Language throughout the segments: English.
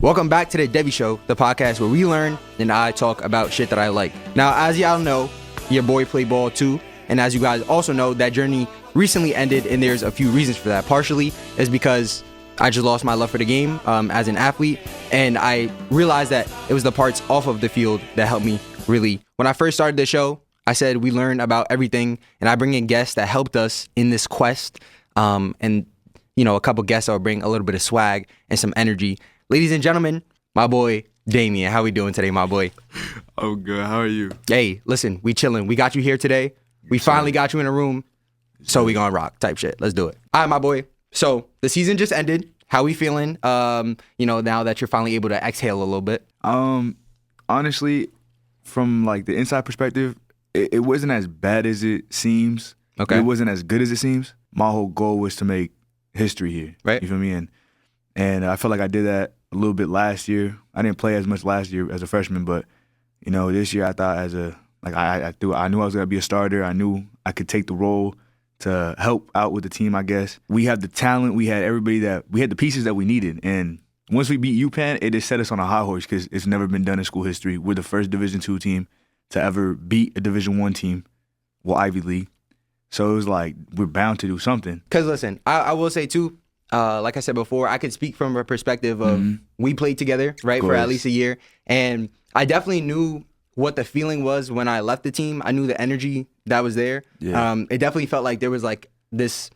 Welcome back to the Devy Show, the podcast where we learn and I talk about shit that I like. Now, as y'all know, your boy played ball too, and as you guys also know, that journey recently ended, and there's a few reasons for that. Partially is because I just lost my love for the game as an athlete, and I realized that it was the parts off of the field that helped me really. When I first started the show, I said we learn about everything, and I bring in guests that helped us in this quest, and you know, a couple guests that will bring a little bit of swag and some energy. Ladies and gentlemen, my boy Damian. How we doing today, my boy? Oh, good. How are you? Hey, listen, we chilling. We got you here today. We finally got you in a room, so we gonna rock type shit. Let's do it. All right, my boy. So the season just ended. How we feeling? You know, now that you're finally able to exhale a little bit. Honestly, from like the inside perspective, it wasn't as bad as it seems. Okay. It wasn't as good as it seems. My whole goal was to make history here. Right. You feel me? And I felt like I did that a little bit last year. I didn't play as much last year as a freshman, but you know, this year I thought I knew I was gonna be a starter. I knew I could take the role to help out with the team, I guess. We have the talent, we had the pieces that we needed. And once we beat UPenn, it just set us on a high horse because it's never been done in school history. We're the first Division II team to ever beat a Division I team, well, Ivy League. So it was like, we're bound to do something. Because listen, I will say too, like I said before, I could speak from a perspective of we played together, right, for at least a year. And I definitely knew what the feeling was when I left the team. I knew the energy that was there. Yeah. It definitely felt like there was like this,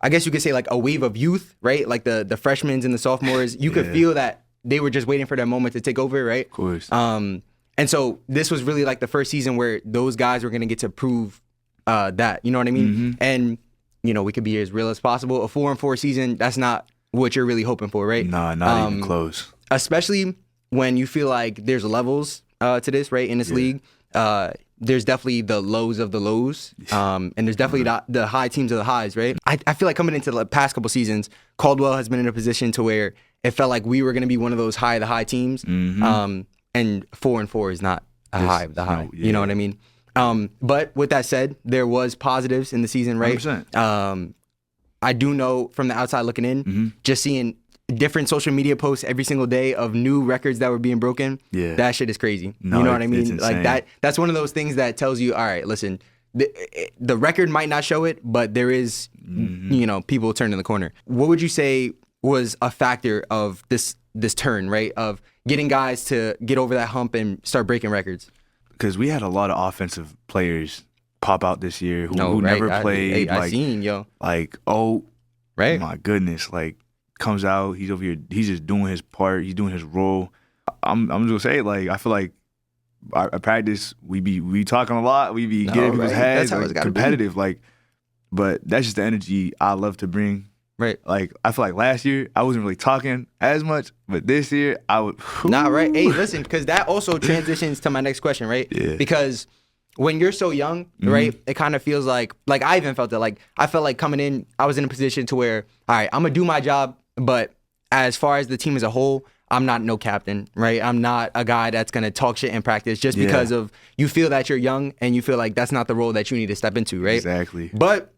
I guess you could say like a wave of youth, right? Like the freshmen and the sophomores. You could feel that they were just waiting for that moment to take over, right? Of course. And so this was really like the first season where those guys were going to get to prove that, you know what I mean? Mm-hmm. And, you know, we could be as real as possible. A 4-4 season, that's not what you're really hoping for, right? Nah, not even close. Especially when you feel like there's levels to this, right, in this league. There's definitely the lows of the lows, and there's definitely the high teams of the highs, right? I feel like coming into the past couple seasons, Caldwell has been in a position to where it felt like we were going to be one of those high teams, and 4-4 is not a high of the high. You know what I mean? But with that said, there was positives in the season, right? 100%. I do know from the outside looking in, just seeing different social media posts every single day of new records that were being broken. Yeah, that shit is crazy. No, you know what I it's mean? Like that's one of those things that tells you, all right, listen, the record might not show it, but there is, you know, people turning the corner. What would you say was a factor of this turn, right? Of getting guys to get over that hump and start breaking records? Because we had a lot of offensive players pop out this year who never played. I seen, yo. Like, my goodness, like, comes out, he's over here, he's just doing his part, he's doing his role. I'm just gonna say, like, I feel like our practice, we talking a lot, we be getting people's heads, like, competitive, like, but that's just the energy I love to bring. Right. Like, I feel like last year I wasn't really talking as much, but this year I would. Nah, right. Hey, listen, because that also transitions to my next question, right? Yeah. Because when you're so young, right, it kind of feels like I even felt it. Like, I felt like coming in, I was in a position to where, all right, I'm going to do my job, but as far as the team as a whole, I'm not no captain, right? I'm not a guy that's going to talk shit in practice just because of you feel that you're young and you feel like that's not the role that you need to step into, right? Exactly. But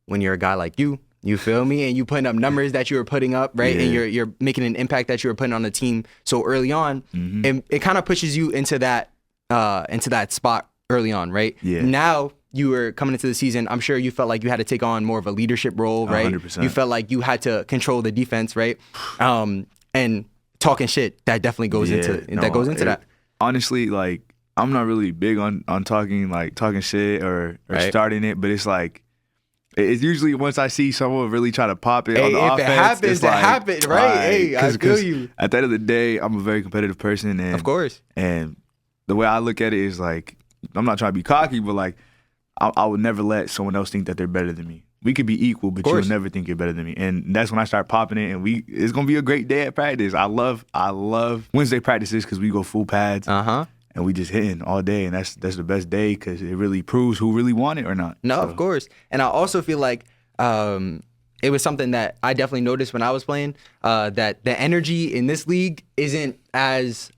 when you're a guy like you feel me? And you putting up numbers that you were putting up, right? And you're making an impact that you were putting on the team so early on. And it kind of pushes you into that spot early on, right? Yeah. Now you were coming into the season, I'm sure you felt like you had to take on more of a leadership role, right? 100%. You felt like you had to control the defense, right? And talking shit, that definitely goes into that. Honestly, like, I'm not really big on talking shit or starting it, but it's like, it's usually once I see someone really try to pop it on the offense. If it happens, it happens, right? Hey, I feel you. At the end of the day, I'm a very competitive person. And, of course. And the way I look at it is like, I'm not trying to be cocky, but like, I would never let someone else think that they're better than me. We could be equal, but you'll never think you're better than me. And that's when I start popping it, and it's going to be a great day at practice. I love Wednesday practices because we go full pads. And we just hitting all day, and that's the best day because it really proves who really want it or not. No, of course. And I also feel like it was something that I definitely noticed when I was playing, that the energy in this league isn't as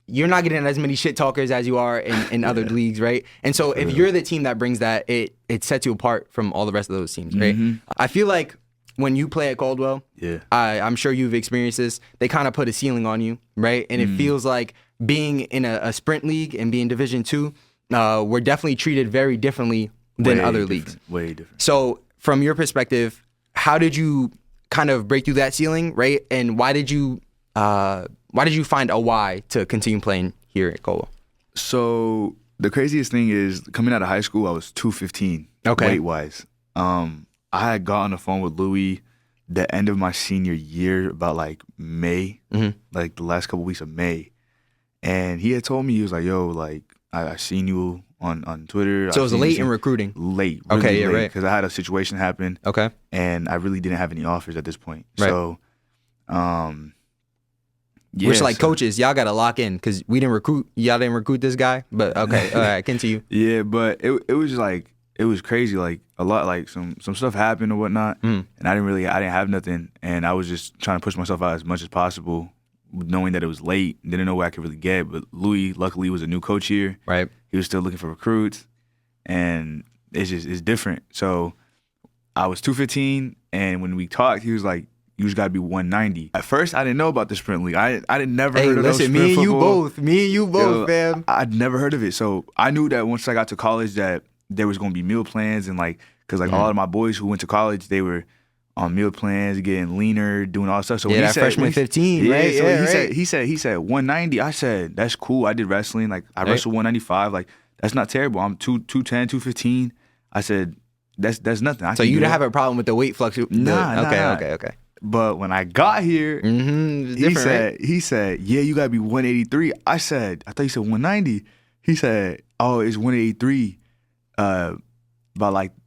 you're not getting as many shit talkers as you are in other leagues, right? And so if you're the team that brings that, it sets you apart from all the rest of those teams, right? I feel like when you play at Caldwell, Yeah. I'm sure you've experienced this. They kind of put a ceiling on you, right? And it feels like being in a sprint league and being Division II, we're definitely treated very differently than other leagues. Way different. So from your perspective, how did you kind of break through that ceiling, right? And why did you find a why to continue playing here at Caldwell? So the craziest thing is coming out of high school, I was 215 weight wise. I had got on the phone with Louis the end of my senior year, about like May, like the last couple weeks of May, and he had told me, he was like, "Yo, like I seen you on Twitter." So it was late in recruiting. Late, okay, yeah, late, right. Because I had a situation happen. Okay, and I really didn't have any offers at this point. Right. So, yeah, which like coaches, y'all got to lock in because y'all didn't recruit this guy. But okay, all right, continue. Yeah, but it was just like, it was crazy. Like a lot, like some stuff happened or whatnot, and I didn't have nothing, and I was just trying to push myself out as much as possible, knowing that it was late, didn't know where I could really get. But Louis, luckily, was a new coach here. Right. He was still looking for recruits, and it's different. So I was 215, and when we talked, he was like, "You just got to be 190." At first, I didn't know about the sprint league. I didn't never heard of listen, no sprint football. Me and you both, fam. I'd never heard of it. So I knew that once I got to college that there was going to be meal plans, and like, because like a lot of my boys who went to college, they were on meal plans, getting leaner, doing all that stuff. So yeah, when he that said, freshman 15, right? So yeah, he said 190. I said, that's cool. I did wrestling. Like I wrestled 195. Like that's not terrible. I'm 210, 215. I said, that's nothing. So you didn't have a problem with the weight fluctuation? Nah. Okay. But when I got here, he said, yeah, you gotta be 183. I thought you said 190. He said, oh, it's 183.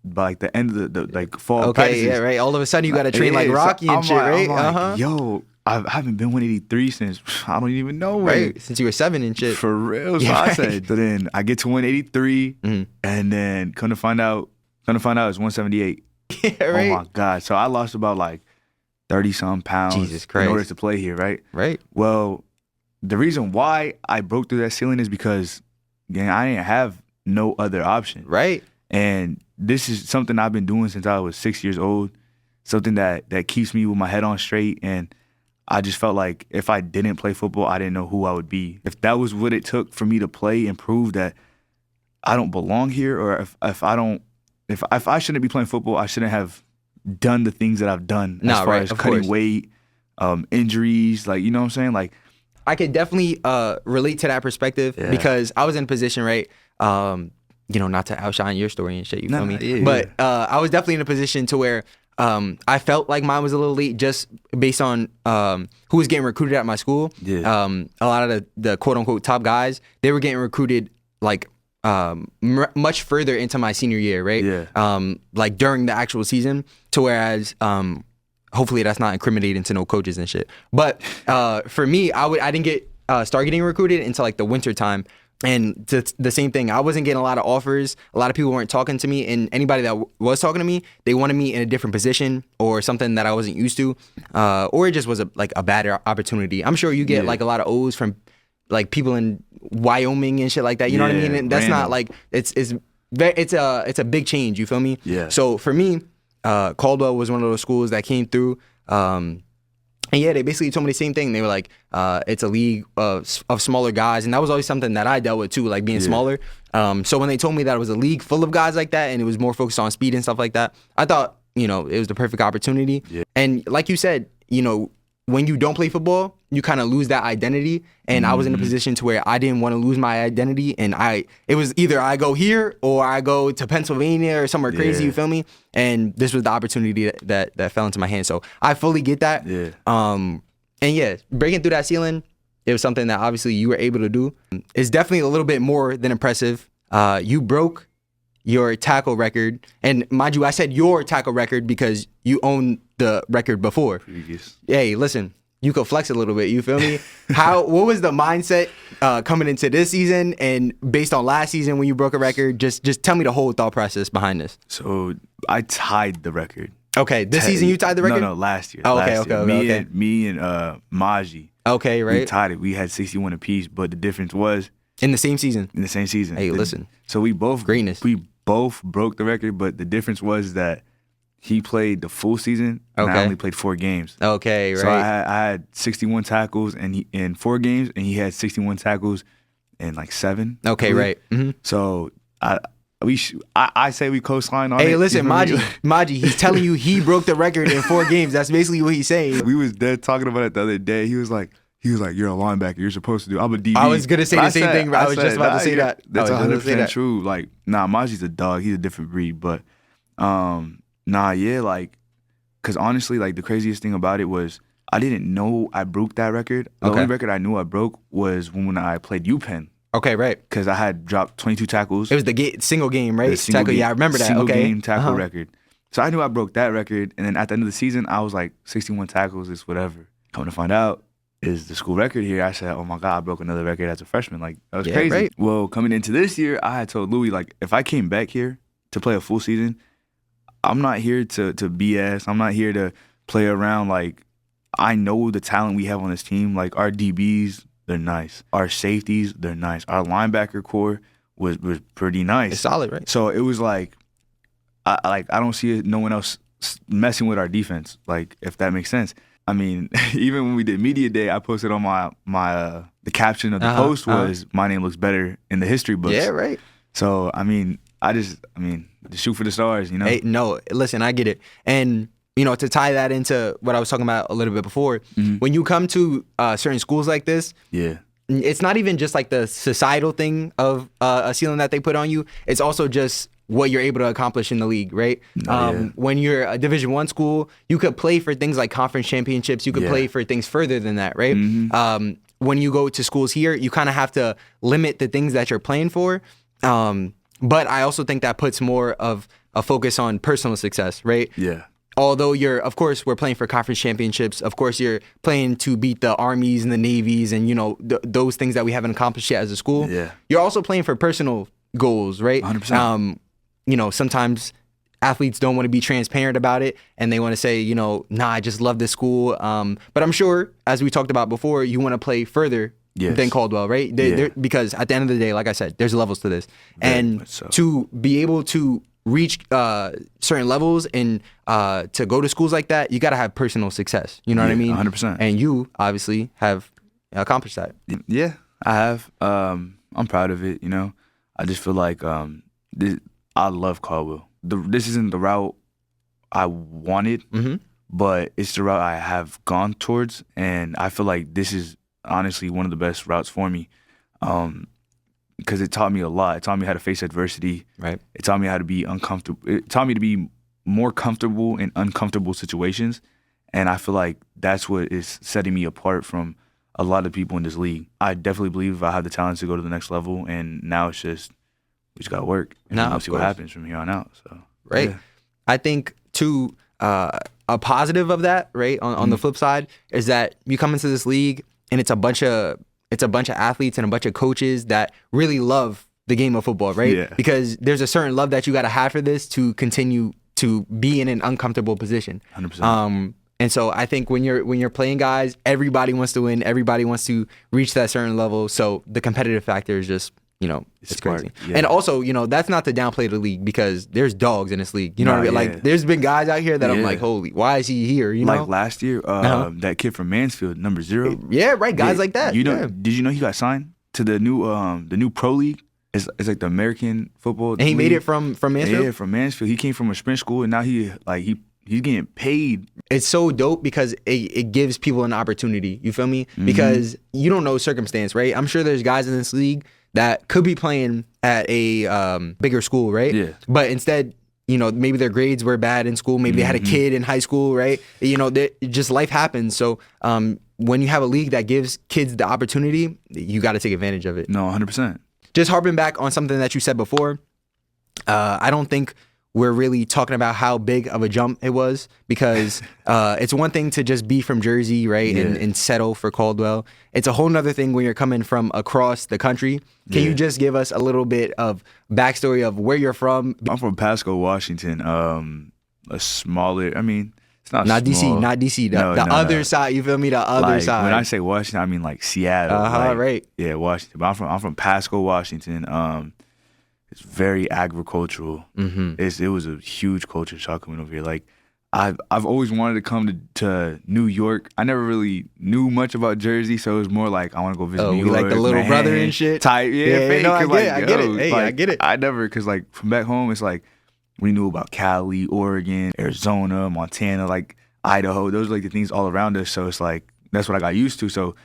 By the end of the like fall practices. Yeah, right. All of a sudden you got to train like Rocky and shit, right? I'm like, yo, I haven't been 183 since I don't even know, right? Since you were 7 and shit. For real. So I said. So then I get to 183, and then come to find out it's 178. Yeah, right. Oh my god! So I lost about like 30-some pounds. Jesus Christ. In order to play here, right? Right. Well, the reason why I broke through that ceiling is because, again, I didn't have no other option. Right. And this is something I've been doing since I was 6 years old, something that keeps me with my head on straight. And I just felt like if I didn't play football, I didn't know who I would be. If that was what it took for me to play and prove that I don't belong here, or if I shouldn't be playing football, I shouldn't have done the things that I've done as far as cutting weight, injuries, like, you know what I'm saying? Like, I could definitely relate to that perspective because I was in a position, right? Not to outshine your story and shit, you feel me? Yeah, but I was definitely in a position to where I felt like mine was a little late just based on who was getting recruited at my school. Yeah. A lot of the quote unquote top guys, they were getting recruited like much further into my senior year, right? Yeah. Like during the actual season, to whereas hopefully that's not incriminating to no coaches and shit. But for me, I didn't get start getting recruited until like the winter time. And the same thing, I wasn't getting a lot of offers. A lot of people weren't talking to me, and anybody that was talking to me, they wanted me in a different position or something that I wasn't used to, or it just was a bad opportunity. I'm sure you get like a lot of O's from like people in Wyoming and shit like that. You know what I mean? And that's not like it's a big change. You feel me? Yeah. So for me, Caldwell was one of those schools that came through. And yeah, they basically told me the same thing. They were like, it's a league of smaller guys. And that was always something that I dealt with too, like being smaller. So when they told me that it was a league full of guys like that and it was more focused on speed and stuff like that, I thought, it was the perfect opportunity. Yeah. And like you said, when you don't play football, you kind of lose that identity. And I was in a position to where I didn't want to lose my identity. And it was either I go here or I go to Pennsylvania or somewhere crazy, you feel me? And this was the opportunity that fell into my hands. So I fully get that. Yeah. And yeah, breaking through that ceiling, it was something that obviously you were able to do. It's definitely a little bit more than impressive. You broke your tackle record. And mind you, I said your tackle record because you own the record before. Previous. Hey, listen, you could flex a little bit, you feel me? What was the mindset coming into this season and based on last season when you broke a record? Just tell me the whole thought process behind this. So I tied the record. Okay, this season you tied the record? No, last year. Oh, okay. Me and Maji. Okay, right. We tied it. We had 61 apiece, but the difference was in the same season. Hey, listen. So we both greatness. We both broke the record, but the difference was that he played the full season, and I only played 4 games. Okay, right. So I had 61 tackles in 4 games, and he had 61 tackles in like 7. Okay, right. Mm-hmm. So I say we coastline on it. Hey, listen, Maji, he's telling you he broke the record in 4 games. That's basically what he's saying. We was dead talking about it the other day. He was like, you're a linebacker. You're supposed to do. I'm a DB. I was gonna say the same thing. I was just about to say that. That's 100% true. Like, Maji's a dog. He's a different breed. But, like, because honestly, like, the craziest thing about it was I didn't know I broke that record. The only record I knew I broke was when I played UPenn. Okay, right. Because I had dropped 22 tackles. It was the single game, right? Tackle. Yeah, I remember that. Single game tackle record. So I knew I broke that record. And then at the end of the season, I was like, 61 tackles is whatever. Coming to find out, is the school record here. I said, oh my God, I broke another record as a freshman. Like, that was crazy. Right. Well, coming into this year, I had told Louis, like, if I came back here to play a full season, I'm not here to BS. I'm not here to play around. Like, I know the talent we have on this team. Like, our DBs, they're nice. Our safeties, they're nice. Our linebacker core was pretty nice. It's solid, right? So it was like, I don't see no one else messing with our defense. Like, if that makes sense. I mean, even when we did media day, I posted on my the caption of the post was "My name looks better in the history books." Yeah, right. So I mean, to shoot for the stars, you know. Hey, no, listen, I get it, and to tie that into what I was talking about a little bit before, when you come to certain schools like this, it's not even just like the societal thing of a ceiling that they put on you. It's also just what you're able to accomplish in the league, right? When you're a Division I school, you could play for things like conference championships. You could play for things further than that, right? When you go to schools here, you kind of have to limit the things that you're playing for. But I also think that puts more of a focus on personal success, right? Yeah. Although of course, we're playing for conference championships. Of course, you're playing to beat the Armies and the Navies and, those things that we haven't accomplished yet as a school. Yeah. You're also playing for personal goals, right? 100%. Sometimes athletes don't want to be transparent about it and they want to say, I just love this school. But I'm sure, as we talked about before, you want to play further than Caldwell, right? Because at the end of the day, like I said, there's levels to this. And to be able to reach certain levels and to go to schools like that, you got to have personal success. You know what I mean? 100%. And you obviously have accomplished that. Yeah, I have. I'm proud of it, I just feel like I love Caldwell. This isn't the route I wanted, but it's the route I have gone towards, and I feel like this is honestly one of the best routes for me, because it taught me a lot. It taught me how to face adversity. Right. It taught me how to be uncomfortable. It taught me to be more comfortable in uncomfortable situations, and I feel like that's what is setting me apart from a lot of people in this league. I definitely believe I have the talent to go to the next level, and now it's just we just got to work and we'll see what happens from here on out. So right. Yeah. I think too, a positive of that, right, on the flip side, is that you come into this league and it's a bunch of athletes and a bunch of coaches that really love the game of football, right? Yeah. Because there's a certain love that you got to have for this to continue to be in an uncomfortable position. 100%. And so I think when you're playing guys, everybody wants to win. Everybody wants to reach that certain level. So the competitive factor is just, it's crazy. Yeah. And also, that's not to downplay the league because there's dogs in this league. You know what I mean? Like, there's been guys out here that I'm like, holy, why is he here? Like last year, that kid from Mansfield, number 0. Yeah, right. Guys like that. Did you know he got signed to the new pro league? It's like the American football. And he made it from Mansfield? Yeah, from Mansfield. He came from a sprint school, and now he's getting paid. It's so dope because it gives people an opportunity. You feel me? Because you don't know circumstance, right? I'm sure there's guys in this league that could be playing at a bigger school, right? Yeah. But instead, maybe their grades were bad in school. Maybe they had a kid in high school, right? Just life happens. So when you have a league that gives kids the opportunity, you got to take advantage of it. No, 100%. Just harping back on something that you said before, I don't think we're really talking about how big of a jump it was because it's one thing to just be from Jersey, right, and settle for Caldwell. It's a whole nother thing when you're coming from across the country. Can you just give us a little bit of backstory of where you're from? I'm from Pasco, Washington. A smaller, it's not small. DC, not DC. The other side, you feel me? The other side. When I say Washington, I mean like Seattle. Right. Yeah, Washington. But I'm from Pasco, Washington. It's very agricultural. Mm-hmm. It was a huge culture shock coming over here. Like I've always wanted to come to New York. I never really knew much about Jersey, so it was more like I want to go visit New York. Like the little brother and shit. Type, yeah. No, I get it. Hey, I get it. I never, cause like from back home, it's like we knew about Cali, Oregon, Arizona, Montana, like Idaho. Those are like the things all around us. So it's like that's what I got used to. So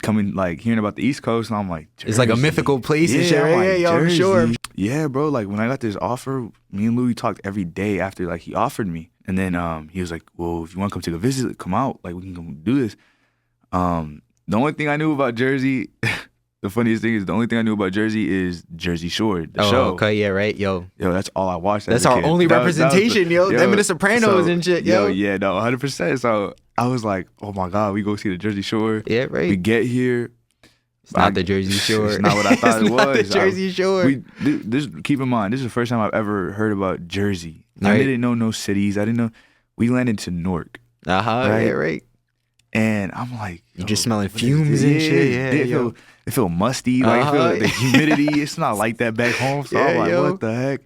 coming like hearing about the East Coast, and I'm like, Jersey. It's like a mythical place and shit. Right? Yeah, I'm sure. Yeah, bro. Like when I got this offer, me and Louis talked every day after like he offered me, and then he was like, "Well, if you want to come take a visit, come out. Like we can come do this." The only thing I knew about Jersey, the funniest thing is the only thing I knew about Jersey is Jersey Shore, the show. Okay, yeah, right, yo, that's all I watched. That's our only representation, them and the Sopranos and shit, yo. Yeah, no, 100%. So I was like, oh my God, we go see the Jersey Shore. Yeah, right. We get here. It's not the Jersey Shore. It's not what I thought it was. Not the Jersey Shore. Keep in mind, this is the first time I've ever heard about Jersey. Right. I didn't know no cities. I didn't know. We landed to Newark. Right? Yeah, right. And I'm like, you just smelling fumes and shit. Yeah, it feel musty. Like I feel like the humidity. It's not like that back home. So I'm like, what the heck?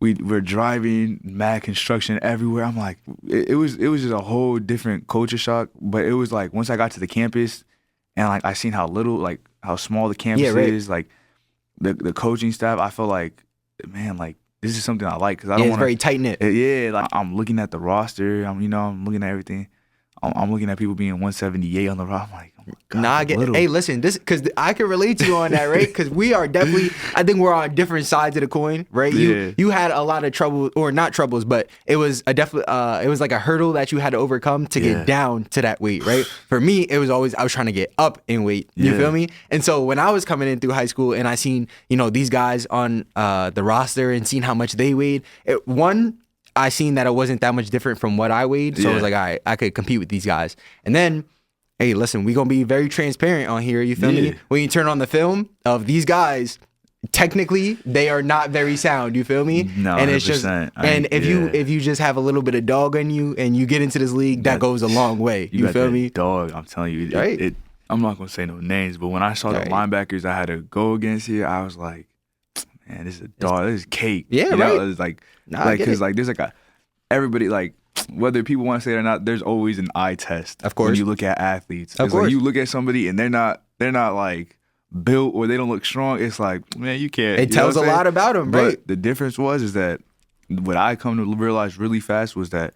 We're driving, mad construction everywhere. I'm like, it was just a whole different culture shock. But it was like once I got to the campus and like I seen how small the campus is, like the coaching staff, I felt like, man, like this is something I like because I don't want it's very tight knit. Yeah, like I'm looking at the roster. I'm looking at everything. I'm looking at people being 178 on the roster. I'm like, oh my God, I get. Hey, listen, this because I can relate to you on that, right? Because we are definitely. I think we're on different sides of the coin, right? You had a lot of trouble, or not troubles, but it was it was like a hurdle that you had to overcome to get down to that weight, right? For me, it was always I was trying to get up in weight. You feel me? And so when I was coming in through high school and I seen these guys on the roster and seen how much they weighed, I seen that it wasn't that much different from what I weighed. So I was like, all right, I could compete with these guys. And then, hey, listen, we going to be very transparent on here. You feel me? When you turn on the film of these guys, technically, they are not very sound. You feel me? No, and it's 100%. just, and if you just have a little bit of dog in you and you get into this league, that goes a long way. You feel me? Dog, I'm telling you. Right? I'm not going to say no names, but when I saw the linebackers I had to go against here, I was like, man, this is a dog. This is cake. Yeah, right. It's like, because like there's like everybody, like whether people want to say it or not, there's always an eye test. Of course. When you look at athletes, of course, like you look at somebody and they're not like built or they don't look strong. It's like, man, you can't. It tells a lot about them, right? But the difference is that what I come to realize really fast was that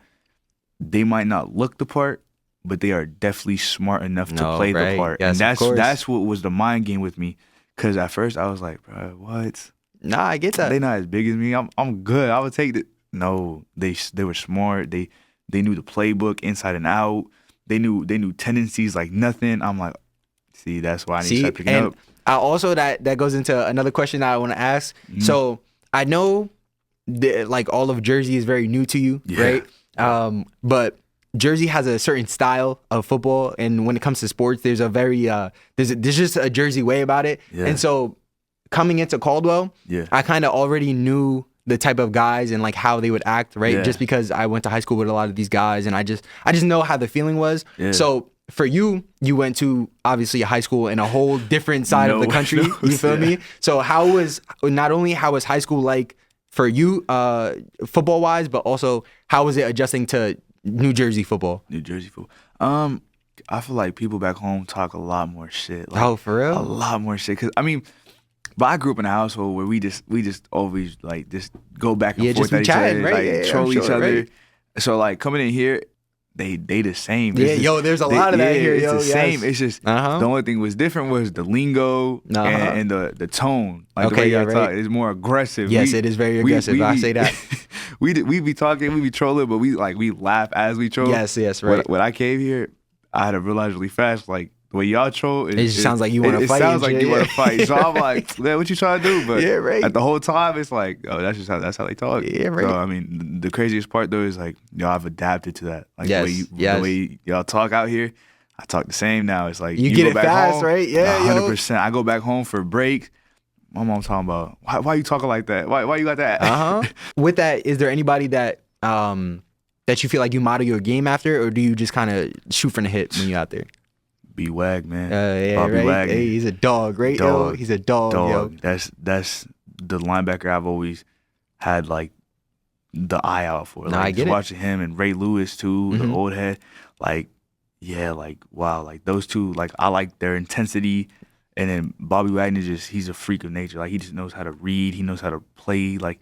they might not look the part, but they are definitely smart enough to play the part. Yes, and that's what was the mind game with me. Because at first I was like, bro, what? Nah, I get that. They not as big as me. I'm good. I would take it. No, they were smart. They knew the playbook inside and out. They knew tendencies like nothing. I'm like, see, that's why I need to start picking up. I also that goes into another question that I want to ask. So I know that like all of Jersey is very new to you, right? But Jersey has a certain style of football, and when it comes to sports, there's a very there's just a Jersey way about it. And so coming into Caldwell, I kind of already knew the type of guys and like how they would act, right? Just because I went to high school with a lot of these guys, and I just know how the feeling was. So for you went to obviously a high school in a whole different side of the country. You feel me? So how was high school like for you, football wise, but also how was it adjusting to New Jersey football? I feel like people back home talk a lot more shit. Like, for real? A lot more shit. Cause but I grew up in a household where we just always like just go back and forth at each other, right? Like troll each other. Right? So like coming in here, they the same. There's a lot of that here. It's the same. It's just the only thing was different was the lingo and the tone. Like the way y'all talk, it's more aggressive. Yes, it is very aggressive. I say that. we be talking, we be trolling, but we laugh as we troll. Yes, right. When I came here, I had to realize really fast, like the way y'all troll, it just sounds like you want to fight. It sounds like you want to fight. So I'm like, man, what you trying to do? But right. At the whole time, it's like, oh, that's how they talk. Yeah, right. So I mean, the craziest part though is like, y'all have adapted to that. Like the way y'all talk out here, I talk the same now. It's like you get it fast, home, right? Yeah, 100%. I go back home for break. My mom talking about why you talking like that? Why you got that? With that, is there anybody that that you feel like you model your game after, or do you just kind of shoot from the hip when you're out there? B-Wag, man. Right. B-Wag. Hey, he's a dog, right? Dog. Yo, he's a dog. Yo. That's the linebacker I've always had like the eye out for. No, Like I get just it. watching him and Ray Lewis too, the old head. Like, yeah, like wow, like those two, like I like their intensity. And then Bobby Wagner he's a freak of nature. Like he just knows how to read, he knows how to play. Like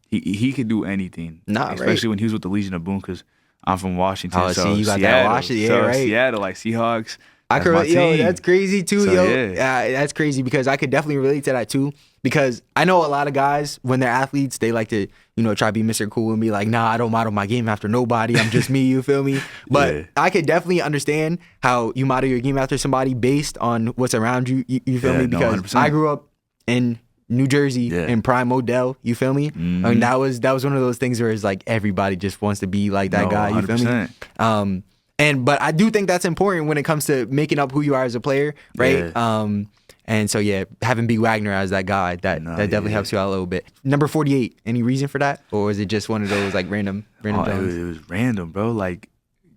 he could do anything. Nah, especially when he was with the Legion of Boom, because I'm from Washington. Oh, so see, you got that Seattle, Washington, yeah, so right. Seattle, like Seahawks. I That's could, my team. that's crazy too, So, yo. yeah. That's crazy because I could definitely relate to that too. Because I know a lot of guys when they're athletes, they like to, try to be Mr. Cool and be like, nah, I don't model my game after nobody. I'm just me. You feel me? But Yeah. I could definitely understand how you model your game after somebody based on what's around you. You feel Yeah, me? no, Because 100%. I grew up in New Jersey Yeah. in prime Odell. You feel me? I mean, that was one of those things where it's like everybody just wants to be like that No, guy. You feel me? 100%. But I do think that's important when it comes to making up who you are as a player, right? Yeah. And so having B Wagner as that guy that definitely helps you out a little bit. Number 48, any reason for that, or is it just one of those like random? It was random, bro. Like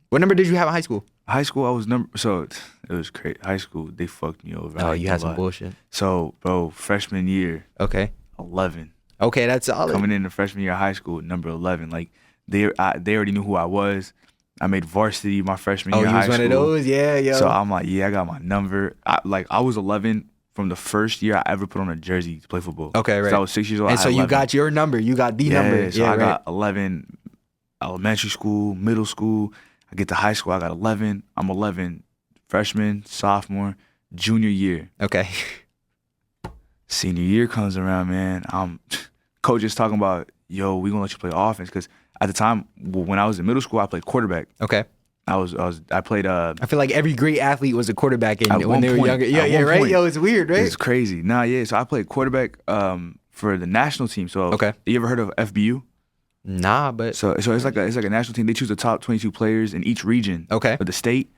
What number did you have in high school? high school, I was it was crazy. High school, they fucked me over. Oh, you had some bullshit. So, bro, freshman year, Okay. 11. Okay, that's solid. Coming into freshman year of high school, number 11. Like they already knew who I was. I made varsity my freshman year Oh, of you high was school. one of those? Yeah, yo. So I'm like, yeah, I got my number. I was 11 from the first year I ever put on a jersey to play football. Okay, right. So I was 6 years old. And I so had you 11. got your number. You got the number. So I got 11 elementary school, middle school. I get to high school, I got 11. I'm 11 freshman, sophomore, junior year. Okay. Senior year comes around, man. Coach is talking about, yo, we gonna let you play offense, because at the time when I was in middle school, I played quarterback. Okay. I played. I feel like every great athlete was a quarterback At when one they were point. younger. At Yeah, one right. point. Yo, it's weird, right? It's crazy. Nah, yeah. So I played quarterback for the national team. So Okay. You ever heard of FBU? Nah, but So it's like a national team. They choose the top 22 players in each region Okay. of the state,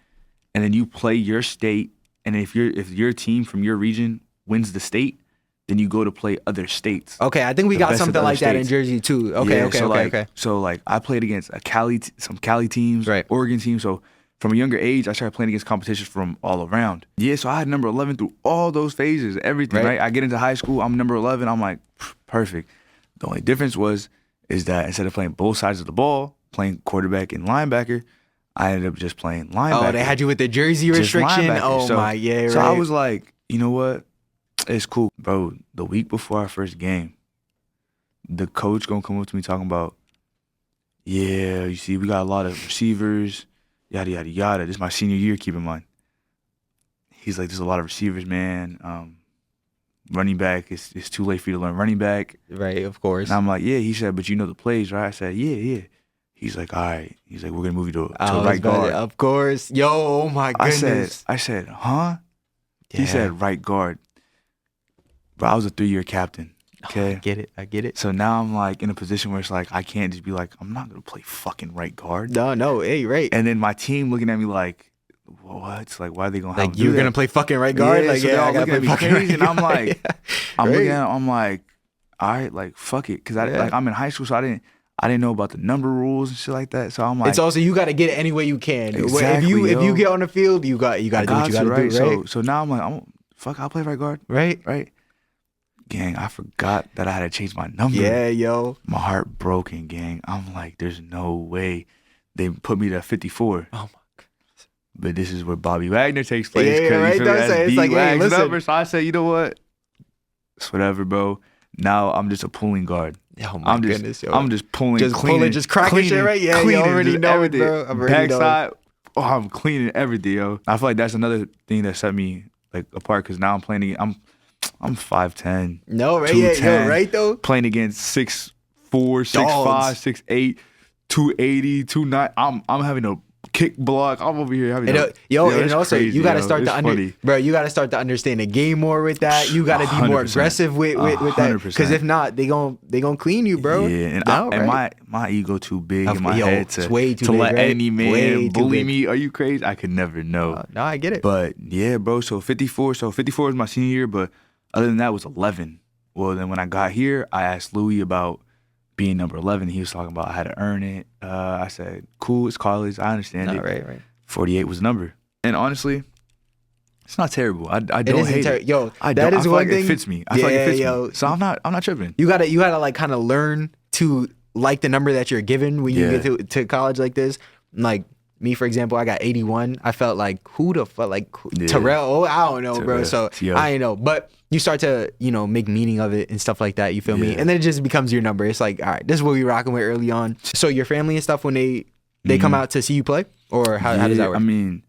and then you play your state. And if your team from your region wins the state, then you go to play other states. okay, I think we The got best of something other like that in states. Jersey too. Okay, Yeah, okay, so okay, like, okay. So like I played against some Cali teams, Right. Oregon teams. So from a younger age, I started playing against competitions from all around. Yeah, so I had number 11 through all those phases, everything, right? I get into high school, I'm number 11. I'm like, perfect. The only difference is that instead of playing both sides of the ball, playing quarterback and linebacker, I ended up just playing linebacker. Oh, they had you with the jersey Just restriction. linebacker. Oh So- my, yeah, right. So I was like, you know what? It's cool. Bro, the week before our first game, the coach gonna come up to me talking about, yeah, you see, we got a lot of receivers, yada, yada, yada. This is my senior year, keep in mind. He's like, there's a lot of receivers, man. Running back, it's too late for you to learn running back. right, of course. And I'm like, yeah. He said, but you know the plays, right? I said, yeah. He's like, all right. He's like, we're gonna move you to right guard. Of course. Yo, oh my goodness. I said, huh? Yeah. He said right guard. But I was a 3-year captain. Okay. I get it. So now I'm like in a position where it's like I can't just be like, I'm not gonna play fucking right guard. No, hey, right. And then my team looking at me like, what? It's like, why are they gonna have Like you're gonna play fucking right guard? Yeah, Like so yeah, they're I all gotta looking play at me fucking crazy, right and I'm guard. like, I'm looking at, I'm like, all right, like fuck it, because I'm in high school, so I didn't know about the number rules and shit like that. So I'm like, It's also you got to get it any way you can. Exactly, if you yo. get on the field, you got to do what you got to do, right? So now I'm like, I'll play right guard, Right? gang. I forgot that I had to change my number. Yeah, yo. My heart broken, gang. I'm like, there's no way they put me to 54. Oh my god. But this is where Bobby Wagner takes place. Yeah, 'cause you right, feel me? don't That's say- it's B like, hey, Wag's listen. number. So I said, you know what? It's whatever, bro. Now I'm just a pulling guard. Oh my goodness, yo. I'm just pulling, Just cleaning, pulling, just cracking cleaning, shit, right? Yeah, you cleaning, already just know it, everything. bro. I already know it. Backside, I'm cleaning everything, yo. I feel like that's another thing that set me like apart, because now I'm playing. I'm 5'10". No, right? Yeah, 210, yo, right though. Playing against 6'4", 6'5", Dogs. 6'8", 280, 290. I'm having a kick block. I'm over here having And, a, and it's also crazy, you got to yo. start It's to funny. you got to start to understand the game more with that. You got to be more 100%. aggressive with that, 100%. because if not, they gon' clean you, bro. Yeah, and, No, and right? my ego too big Of- in my yo, head it's to, way too to big, let right? any man Way too bully big. me. Are you crazy? I could never know. No, I get it. But yeah, bro. So 54. So 54 is my senior year. But other than that, it was 11. Well, then when I got here, I asked Louis about being number 11. He was talking about I had to earn it. I said, cool, it's college. I understand No, it. right. 48 was the number. And honestly, It's not terrible. I It don't isn't hate it. Yo, I that don't. I is feel one like thing. it fits me. I feel like it fits yo, me. So I'm not tripping. You gotta like kind of learn to like the number that you're given when you Yeah. get to college like this. Like me, for example, I got 81. I felt like who the fuck, like Yeah. Terrell? Oh, I don't know, bro. Terrell. So T.O. I ain't know, but you start to make meaning of it and stuff like that. You feel me? Yeah. And then it just becomes your number. It's like, all right, this is what we rocking with early on. So your family and stuff when they come out to see you play, or how does that work? I mean,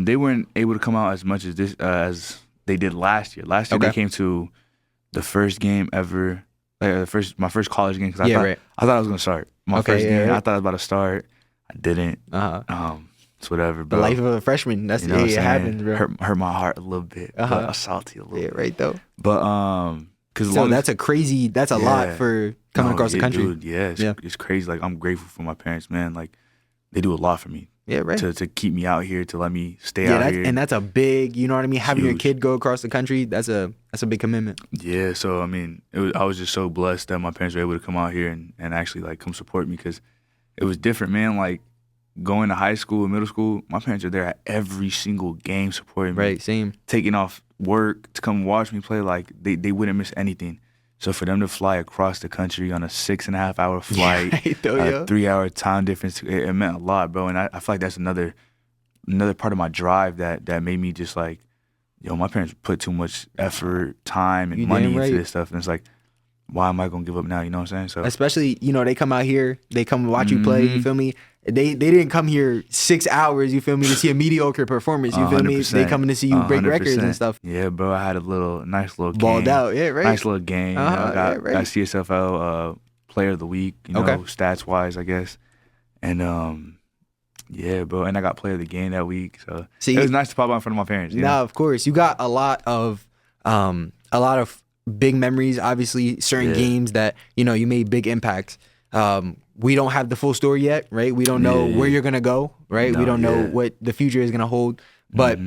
they weren't able to come out as much as this as they did last year. Last year Okay. they came to the first game ever, like my first college game. Cause I Right. thought I was gonna start my Okay, first yeah, game. right. I thought I was about to start. I didn't. Uh-huh. It's whatever, The bro. life of a freshman. That's You know what I'm it saying? happens, bro. Hurt my heart a little bit. Uh-huh. But I was salty a little Yeah, bit. right though. But cause So that's a lot for coming across the country. Dude, it's crazy. Like I'm grateful for my parents, man. Like they do a lot for me. Yeah, right. To keep me out here, to let me stay out here. And that's a big, you know what I mean? Having your Huge. kid go across the country, that's a big commitment. Yeah, so I mean, I was just so blessed that my parents were able to come out here and actually like come support me, because it was different, man. Like going to high school and middle school, my parents are there at every single game supporting me. Right, same. Taking off work to come watch me play, like they wouldn't miss anything. So for them to fly across the country on a 6.5 hour flight, Right, though, a yo. 3 hour time difference, it meant a lot, bro. And I feel like that's another part of my drive that made me just like, yo, my parents put too much effort, time, and You money damn right. into this stuff, and it's like, why am I gonna give up now? You know what I'm saying? So Especially, they come out here, they come watch you play, you feel me? They didn't come here 6 hours, you feel me, to see a mediocre performance, you feel me? 100%, They coming to see you break records 100%. and stuff. Yeah, bro, I had a nice little Balled game. out, yeah, right. Nice little game. Uh-huh, I got yeah, right. CSFL Player of the Week, Okay. stats wise, I guess. And yeah, bro, and I got Player of the Game that week. So See, it was nice to pop out in front of my parents. You know? Nah, of course. You got a lot of big memories, obviously, certain Yeah. games that, you made big impacts. We don't have the full story yet, right? We don't know Yeah. where you're going to go, right? We No, don't know yeah. what the future is going to hold. But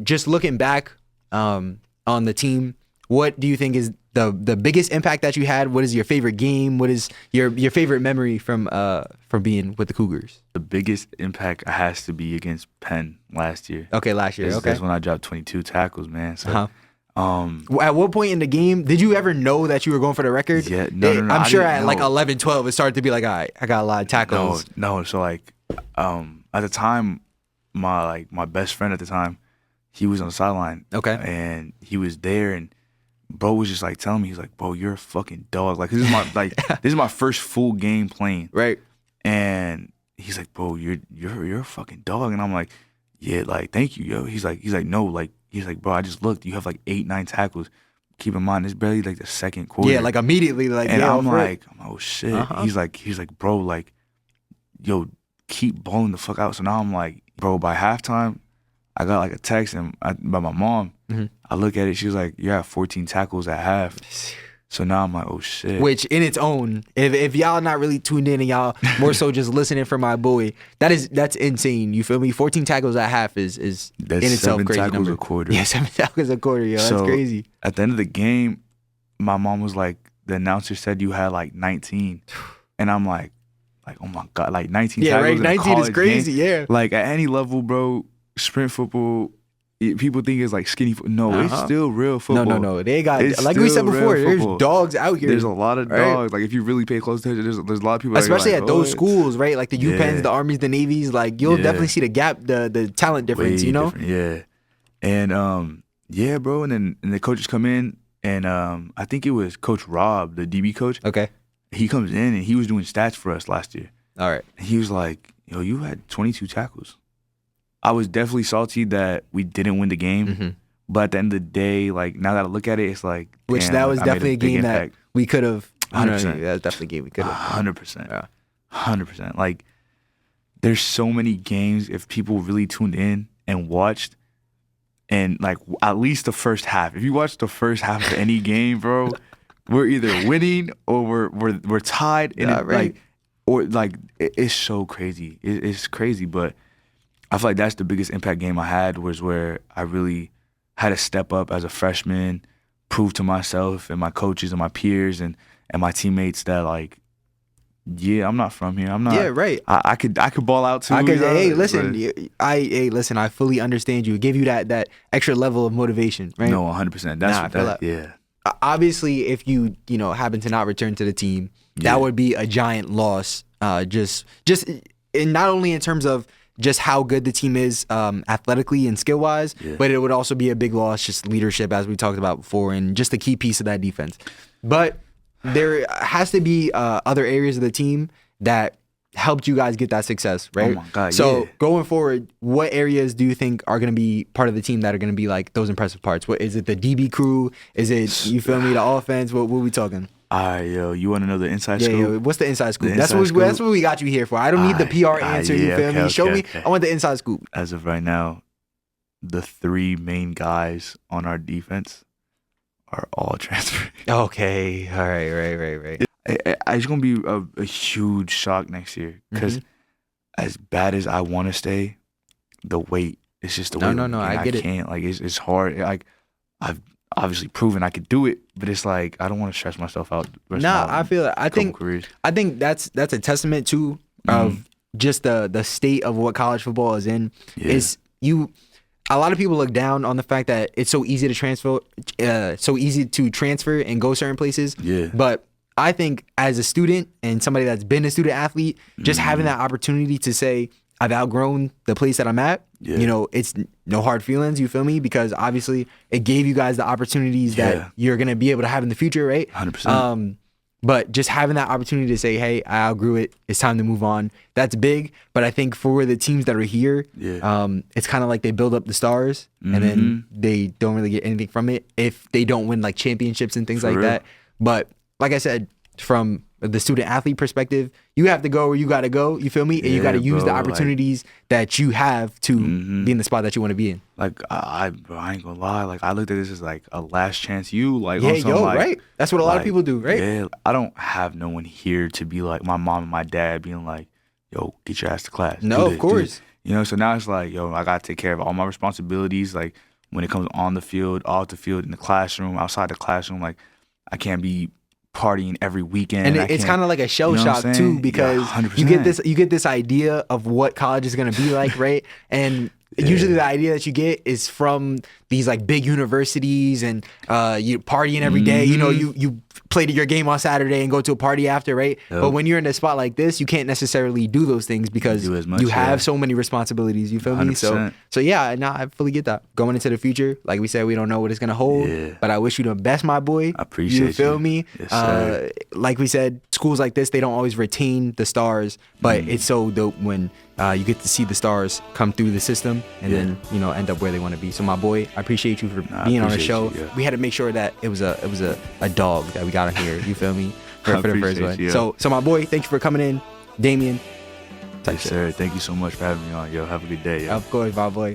just looking back on the team, what do you think is the biggest impact that you had? What is your favorite game? What is your favorite memory from being with the Cougars? The biggest impact has to be against Penn last year. Okay, last year. Okay. That's when I dropped 22 tackles, man. So, Uh-huh. At what point in the game did you ever know that you were going for the record? Yeah, no, I'm I sure didn't at like know. 11, 12, it started to be like, all right, I got a lot of tackles. No. So like, at the time, my best friend at the time, he was on the sideline. Okay. And he was there, and bro was just like telling me, he's like, bro, you're a fucking dog. Like this is my this is my first full game playing. Right. And he's like, bro, you're a fucking dog. And I'm like, yeah, like thank you, yo. He's like, no, like he's like, bro, I just looked. You have like 8-9 tackles. Keep in mind, it's barely like the second quarter. Yeah, like immediately, like And yeah, I'm for it. like, oh shit. Uh-huh. He's like, bro, like, yo, keep balling the fuck out. So now I'm like, bro, by halftime, I got like a text by my mom. Mm-hmm. I look at it, she was like, you have 14 tackles at half. So now I'm like, oh shit. Which in its own, if y'all not really tuned in and y'all more so just listening for my boy, that's insane. You feel me? 14 tackles at half is That's in itself 7 crazy tackles number. a quarter. Yeah, 7 tackles a quarter, yo. That's So, crazy. At the end of the game, my mom was like, the announcer said you had like 19. And I'm like, oh my God, like 19 Yeah, tackles right. in a 19 is college crazy. game? Yeah. Like at any level, bro, sprint football, people think it's like skinny football. No, it's still real football. No. They got, It's like we said still before, real there's football. dogs out here. There's a lot of right? dogs. Like if you really pay close attention, there's a lot of people. that are Especially like, at those "Oh, schools, right? Like the UPenns, Yeah. the Armies, the Navies. Like you'll Yeah. definitely see the gap, the talent difference. way You know? different." Yeah, and yeah, bro. And the coaches come in, and I think it was Coach Rob, the DB coach. Okay. He comes in and he was doing stats for us last year. All right. And he was like, "Yo, you had 22 tackles." I was definitely salty that we didn't win the game, Mm-hmm. but at the end of the day, like now that I look at it, it's like, Which damn, that like, was I made definitely a big game that impact. we could have. 100%. That's definitely a game we could have. 100%. Yeah. 100%. Like, there's so many games if people really tuned in and watched, and like at least the first half. If you watch the first half of any game, bro, we're either winning or we're tied, and Yeah, it, right. it's so crazy. It's crazy, but I feel like that's the biggest impact game I had, was where I really had to step up as a freshman, prove to myself and my coaches and my peers and my teammates that like Yeah, I'm not from here. I'm not. Yeah, right. I could ball out too. I could, you know, hey, listen, but- listen. I fully understand you. It gave you that extra level of motivation, right? No, 100%. That's Nah, I feel that. yeah. Obviously, if you happen to not return to the team, Yeah. that would be a giant loss. Just in not only in terms of just how good the team is athletically and skill wise, but it would also be a big loss, just leadership, as we talked about before, and just a key piece of that defense. But there has to be other areas of the team that helped you guys get that success, right? Oh my God, so yeah. going forward, what areas do you think are going to be part of the team that are going to be like those impressive parts? What is it? The DB crew? Is it, you feel me, the offense? What we talking? All right, yo, you want to know the inside Yeah, scoop? what's the inside scoop? The That's inside what scoop? we got you here for. I don't need the PR answer. You yeah, feel me? okay, Show me. okay. I want the inside scoop. As of right now, the 3 main guys on our defense are all transferred. Okay. All right. Right. It's gonna be a huge shock next year because as bad as I want to stay, the weight is just the weight. No. I get it. Can't, like, it's hard. Like, I've obviously proven I could do it, but it's like I don't want to stress myself out. I feel it. I think that's a testament to of just the state of what college football is in. Yeah. Is a lot of people look down on the fact that it's so easy to transfer and go certain places. Yeah. But I think as a student and somebody that's been a student athlete, just having that opportunity to say, I've outgrown the place that I'm at, it's no hard feelings, you feel me? Because obviously it gave you guys the opportunities that you're going to be able to have in the future, right? 100%. But just having that opportunity to say, hey, I outgrew it, it's time to move on, that's big. But I think for the teams that are here, it's kind of like they build up the stars and then they don't really get anything from it if they don't win like championships and things like that. But like I said, from the student athlete perspective, you have to go where you got to go, you feel me? And you got to use the opportunities that you have to be in the spot that you want to be in. Like, I ain't gonna lie. Like, I looked at this as like a last chance. Like, Right? That's what a lot of people do, right? Yeah, I don't have no one here to be like my mom and my dad being like, yo, get your ass to class. No, of course. So now it's like, yo, I gotta take care of all my responsibilities. Like, when it comes on the field, off the field, in the classroom, outside the classroom, like, I can't be partying every weekend. And it's kind of like a shell shock too, because you get this idea of what college is going to be like, right? And usually the idea that you get is from these like big universities and you partying every day. You play your game on Saturday and go to a party after, right? But when you're in a spot like this, you can't necessarily do those things because you have so many responsibilities. You feel 100%. me? So yeah, I fully get that. Going into the future, like we said, we don't know what it's gonna hold. But I wish you the best, my boy. I appreciate you. Feel me? Yes, sir. Like we said, schools like this, they don't always retain the stars, but it's so dope when you get to see the stars come through the system and then end up where they want to be. So my boy, I appreciate you for being on the show. We had to make sure that it was a dog that we got on here. You feel me? For the first one. You. So my boy, thank you for coming in, Damian. Yes, sir. Thank you so much for having me on. Yo, have a good day. Yo. Of course, my boy.